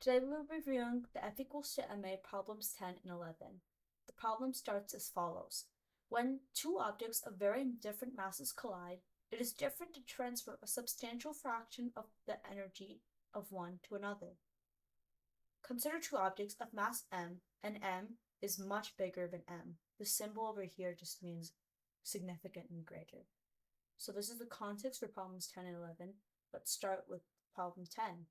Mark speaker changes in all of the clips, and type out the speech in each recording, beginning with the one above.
Speaker 1: Today we will be reviewing the F equals to MA problems 10 and 11. The problem starts as follows. When two objects of very different masses collide, it is different to transfer a substantial fraction of the energy of one to another. Consider two objects of mass m, and m is much bigger than m. The symbol over here just means significantly greater. So this is the context for problems 10 and 11. Let's start with problem 10.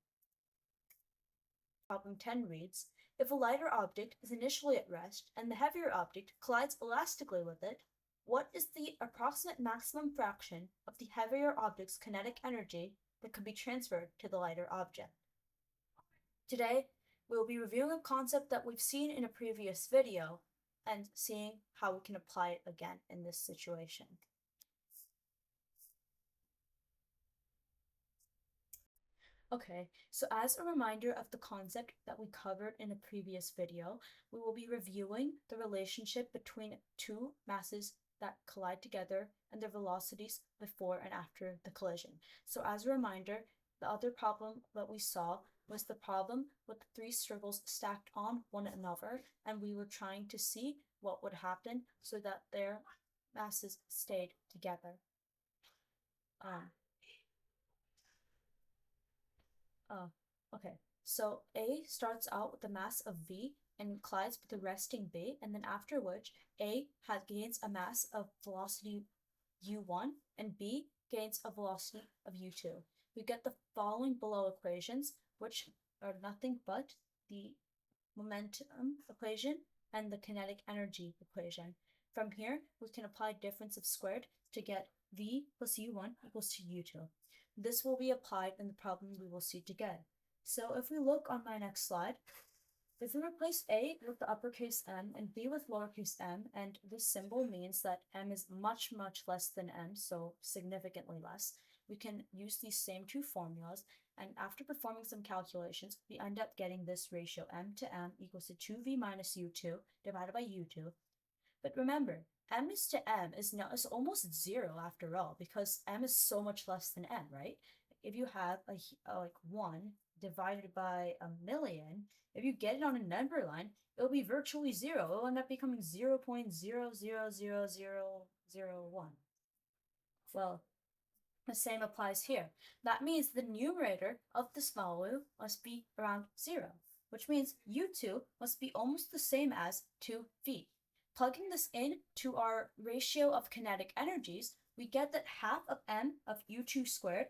Speaker 1: Problem 10 reads, if a lighter object is initially at rest and the heavier object collides elastically with it, what is the approximate maximum fraction of the heavier object's kinetic energy that can be transferred to the lighter object? Today, we will be reviewing a concept that we've seen in a previous video and seeing how we can apply it again in this situation. Okay, so as a reminder of the concept that we covered in a previous video, we will be reviewing the relationship between two masses that collide together and their velocities before and after the collision. So as a reminder, the other problem that we saw was the problem with the three circles stacked on one another, and we were trying to see what would happen so that their masses stayed together. Oh, okay. So A starts out with a mass of V and collides with the resting B, and then after which A gains a mass of velocity u1 and B gains a velocity of u2. We get the following below equations, which are nothing but the momentum equation and the kinetic energy equation. From here, we can apply difference of squared to get V plus u1 equals to u2. This will be applied in the problem we will see together. So if we look on my next slide, if we replace A with the uppercase M and B with lowercase m, and this symbol means that M is much, much less than M, so significantly less, we can use these same two formulas, and after performing some calculations, we end up getting this ratio M to M equals to 2V minus U2 divided by U2. But remember, m is to m is almost zero after all, because m is so much less than m, right? If you have like 1 divided by a million, if you get it on a number line, it'll be virtually zero. It'll end up becoming 0.000001. Well, the same applies here. That means the numerator of this value must be around 0, which means u2 must be almost the same as 2v. Plugging this in to our ratio of kinetic energies, we get that half of m of u2 squared,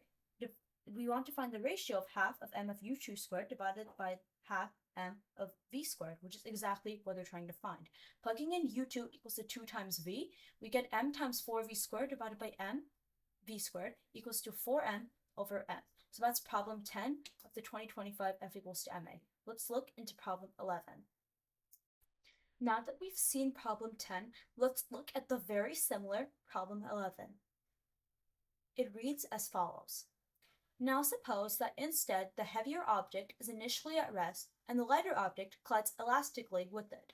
Speaker 1: we want to find the ratio of half of m of u2 squared divided by half m of v squared, which is exactly what they're trying to find. Plugging in u2 equals to 2 times v, we get m times 4v squared divided by m v squared equals to 4m over m. So that's problem 10 of the 2025 F equals to MA. Let's look into problem 11. Now that we've seen problem 10, let's look at the very similar problem 11. It reads as follows. Now suppose that instead the heavier object is initially at rest and the lighter object collides elastically with it.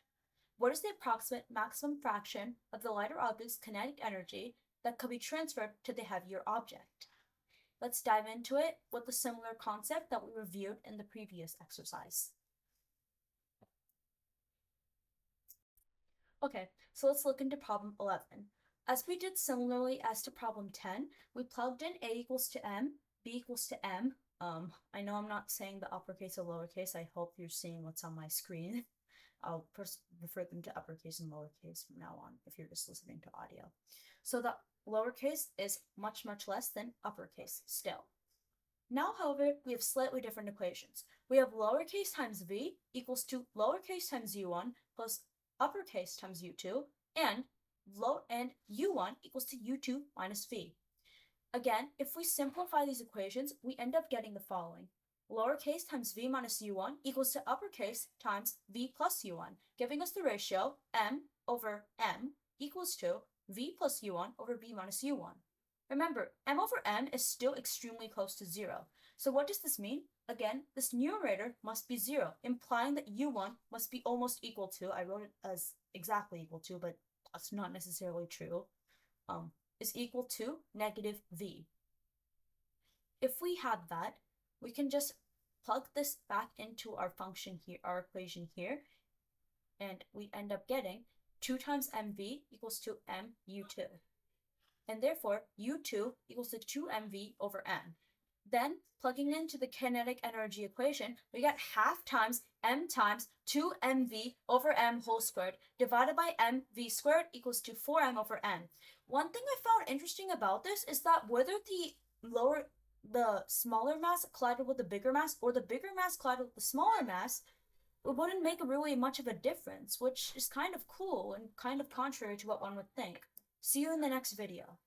Speaker 1: What is the approximate maximum fraction of the lighter object's kinetic energy that could be transferred to the heavier object? Let's dive into it with a similar concept that we reviewed in the previous exercise. Okay, so let's look into problem 11. As we did similarly as to problem 10, we plugged in A equals to M, B equals to M. I know I'm not saying the uppercase or lowercase. I hope you're seeing what's on my screen. I'll refer them to uppercase and lowercase from now on if you're just listening to audio. So the lowercase is much, much less than uppercase still. Now, however, we have slightly different equations. We have lowercase times v equals to lowercase times u1 plus uppercase times u2, and u1 equals to u2 minus v. Again, if we simplify these equations, we end up getting the following. Lowercase times v minus u1 equals to uppercase times v plus u1, giving us the ratio m over m equals to v plus u1 over v minus u1. Remember, m over m is still extremely close to 0. So what does this mean? Again, this numerator must be 0, implying that u1 must be almost equal to, I wrote it as exactly equal to, but that's not necessarily true, is equal to negative v. If we have that, we can just plug this back into our function here, our equation here, and we end up getting 2 times mv equals to mu2. And therefore, u2 equals to 2mv over m. Then, plugging into the kinetic energy equation, we get half times m times 2mv over m whole squared divided by mv squared equals to 4m over n. One thing I found interesting about this is that whether the smaller mass collided with the bigger mass or the bigger mass collided with the smaller mass, it wouldn't make really much of a difference, which is kind of cool and kind of contrary to what one would think. See you in the next video.